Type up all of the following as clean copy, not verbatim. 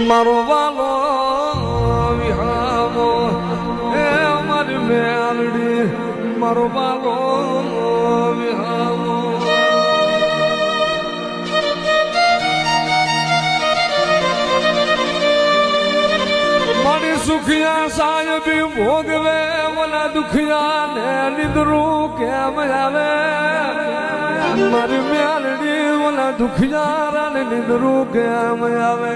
મારો વાલો વિહામો એ મારી મેલડી મારો વાલો વિહામો મારી સુખિયા સાહેબી ભોગવે ઓલા દુખિયા ને નિદ્રું કેમ આવે મારી મેલડી ઓલા દુખિયારા ને નિદ્રું કેમ આવે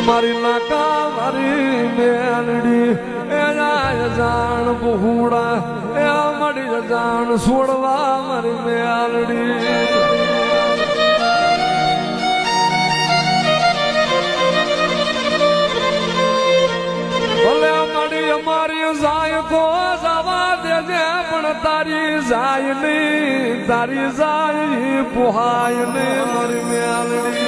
મારી નાકા મારી મેલડી એ જાણ બહુડા એ મળી જાણ છોડવા મારી મેલડી મારી જાય તો જવા દેજે પણ તારી જાય નહીં તારી જાય પોહાય નહીં મારી મેલડી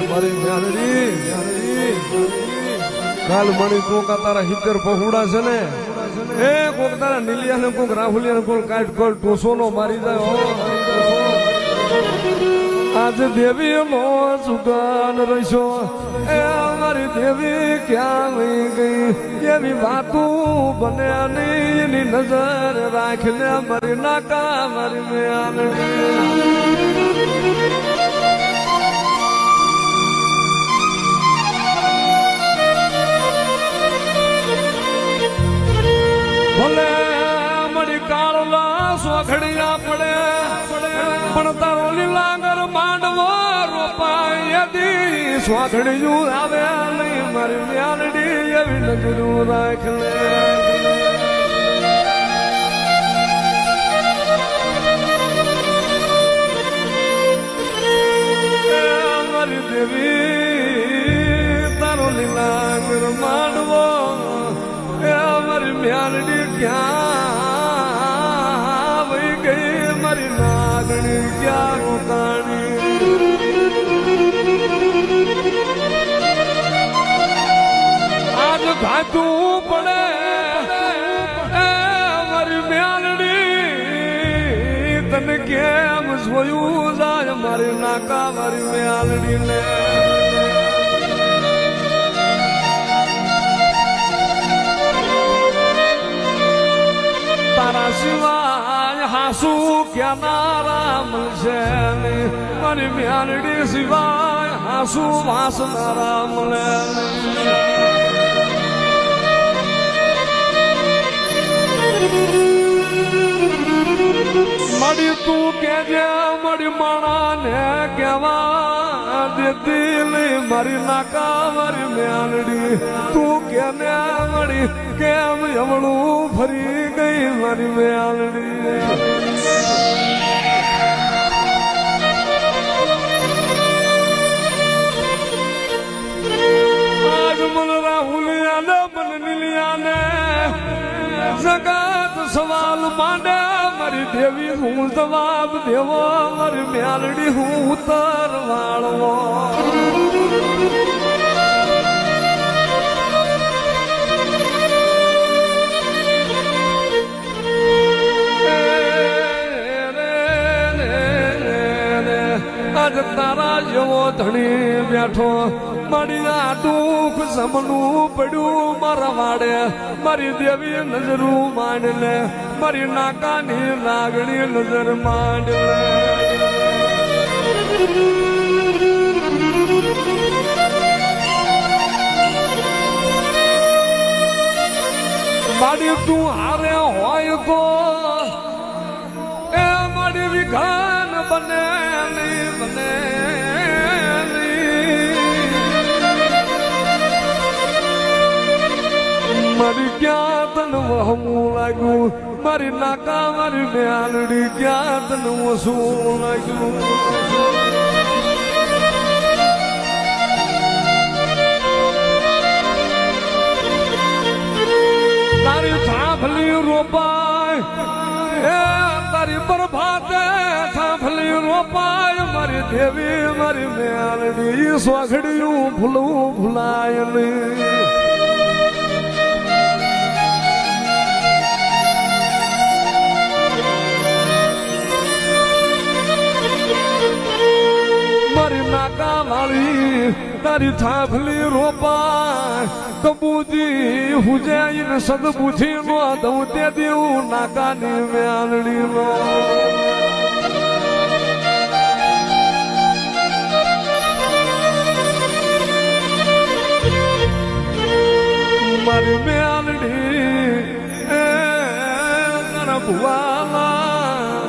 મારી મેલડી કાલ મણી કોકા તારા હિતર પહોળા છે ને એ કોક તારા નીલિયા ને કોક રાહુલિયા ને કોક કાઢ કોલ ટોસો નો મારી જાય આજ દેવી નો સુગાન રહીશો એ અમારી દેવી ક્યાં વહી ગઈ એવી વાતું બને એની નજર રાખીને મારી નાકા મારી મેલડી ભલે મળી કાળલા સોખડિયા પડે પણ તારો લીલાંગર માંડવો રોપાય દી સ્વાધડિયું આવે નહીં મારી મેલડી એવી નજરું રાખ લે મારી દેવી તારો લીલાંગર માંડવો એ મારી મેલડી ક્યાં વહી ગઈ મારી નાગણી ક્યાં રોકાણી આજ ઘાટું પડે એ મારી મેલડી તને કેમ જોયું જાય મારી નાકા મારી મેલડી ને તારા સિવાય હાસુ ક્યાંના મળશે મારી મેલડી સિવાય હાસુ વાસનારા મળે મળી તું કેજે મળી માણાને કેવા દેતી મારી નાકા મારી મેલડી તું કેને મળી કેમ એવડું ફરી ગઈ મારી મેલડી આજ મન રાહુલિયા ને મન નીલિયા ને જગત સવાલ માંડે મારી દેવી હું જવાબ દેવો મારી મેલડી હું ઉતર વાળવો આજ તારા જેવો ધણી બેઠો મારી આ દુઃખ સમનું પડ્યું મારા વાડે મારી દેવી નજરું માંડ લે મારી નાકાની લાગણી નજર માંડ લે મારી તું હારે હોય તો એ મારી વિઘાન બને બને મારી ક્યાં તન વહમું લાગ્યું મારી નાકા મારી મેલડી ક્યાં તન વસું લાગ્યું તારી થાંભલી રોપાય એ તારી પ્રભાતે થાંભલી રોપાય મારી દેવી મારી મેલડી સ્વાઘડિયું ભૂલવું ભૂલાય નહીં તારી થાફલી રોપા કબૂજી હુજાઈ ને સદબુથી નો દઉં તે દેવું નાકાની મેલડી નો મારી મેલડી તારા ભુવાલા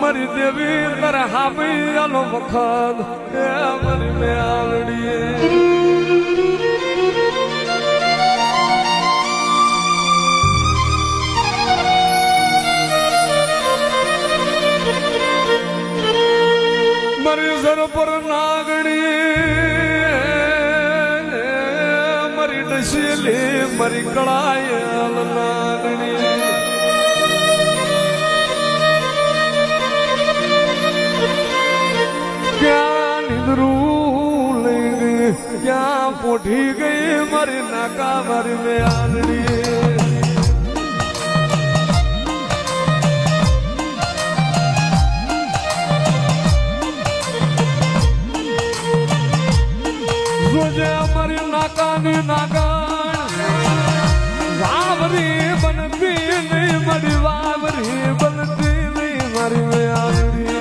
મારી દેવી તારા હામી આલો વખત મારી મેલડી મારી સર પર નાગણી મારી ડસેલી મારી કળાયલ નાગણી ક્યાં નિંદરું લઈ ગઈ ક્યાં પોઢી ગઈ મારી નાકા મારી મેલડી મારી નાકાની નાગણ વાવરી બનતી નહીં મારી વાવરી બનતી નહીં મારી મેલડી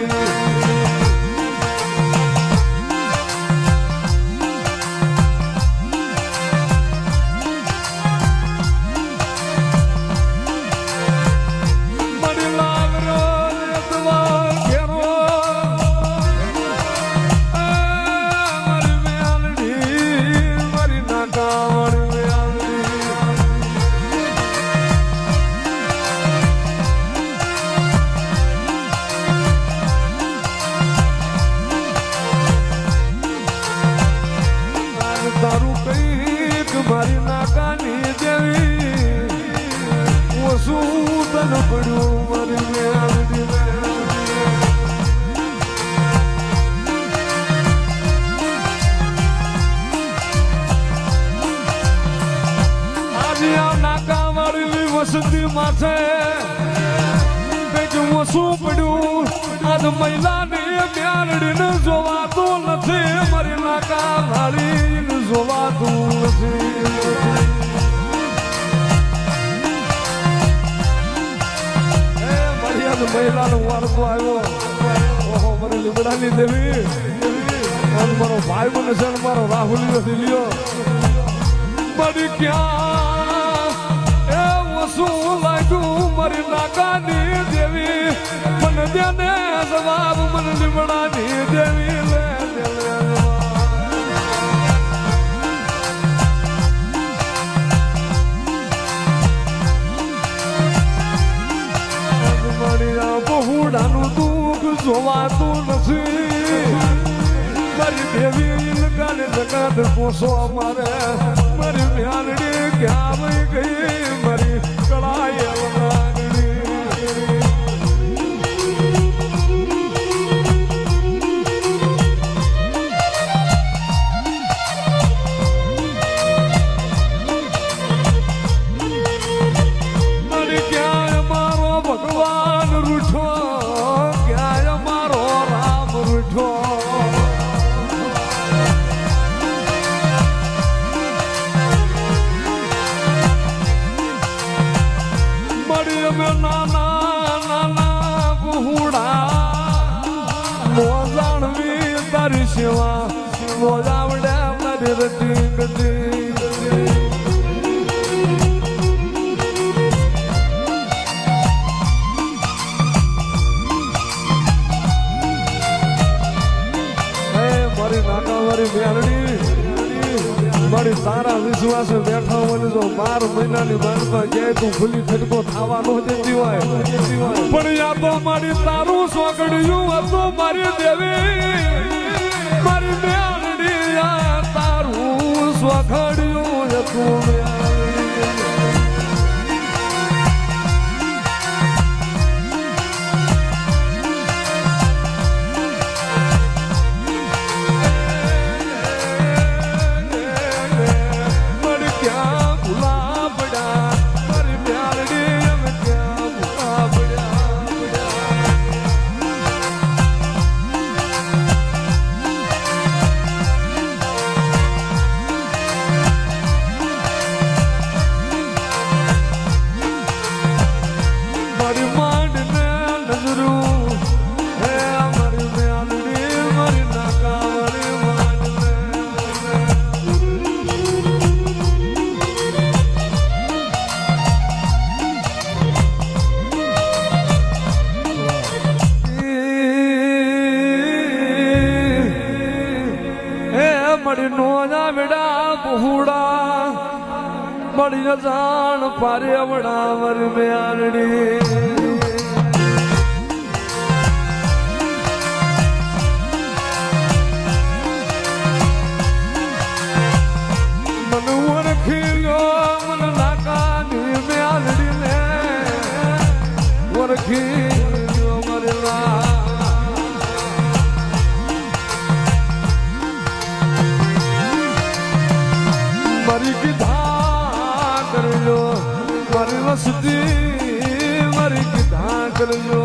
તારું કઈક મારી નાકાની દેવી ઓછું તન પડ્યું મારી મેલડી આજે આ નાકા વાળી વસતી માથે કઈક ઓછું પડ્યું આજ મહિલાની મેલડીને જોવાતું નથી મારી નાકા વાળી જોવાતું નથી મારી આજ મહિલાનો વારસો આવ્યો ઓહો મારી લીમડાની દેવી મારો ભાઈ મને છે ને મારો રાહુલિયો દિલિયો મારી ક્યાં એ વસું લાગ્યું મારી નાકાની દેવી મને દેને જવાબ મને લીમડાની દેવી લે બહુડાનું દુઃખ જોવાતું નથી મારી દેવી કાલે જગત પોસો મારે મારી મેલડી ક્યાં વહી ગઈ મારી કળાયલ નાગણી મારી ક્યાં મારો ભગવાન રૂઠો ક્યાં મારો રામ રૂઠો અમે નાના નાના બહુડા નો જાણવી તારી સેવા નો આવડ્યા મારી રટી ગતી મારી નાકા મારી મેલડી મારી તારા વિશ્વાસ બેઠા હોય જો 12 મહિનાની બાળમાં ક્યાંય તું ખુલ્લી ખટકો થવા ન દેતી હોય પણ યા તો મારી તારું સોગડ્યું હતું મારી દેવી મારી મેલડી તારું સોગડ્યું હતું બળી જાણ પારે અવડાવર મેરડી મન ઓળખી લ્યો મન નાકાની મેરડી ને ઓળખી લ્યો મરેલા મારી કીધા કરજો મારી વસતી મારી કીધા કરજો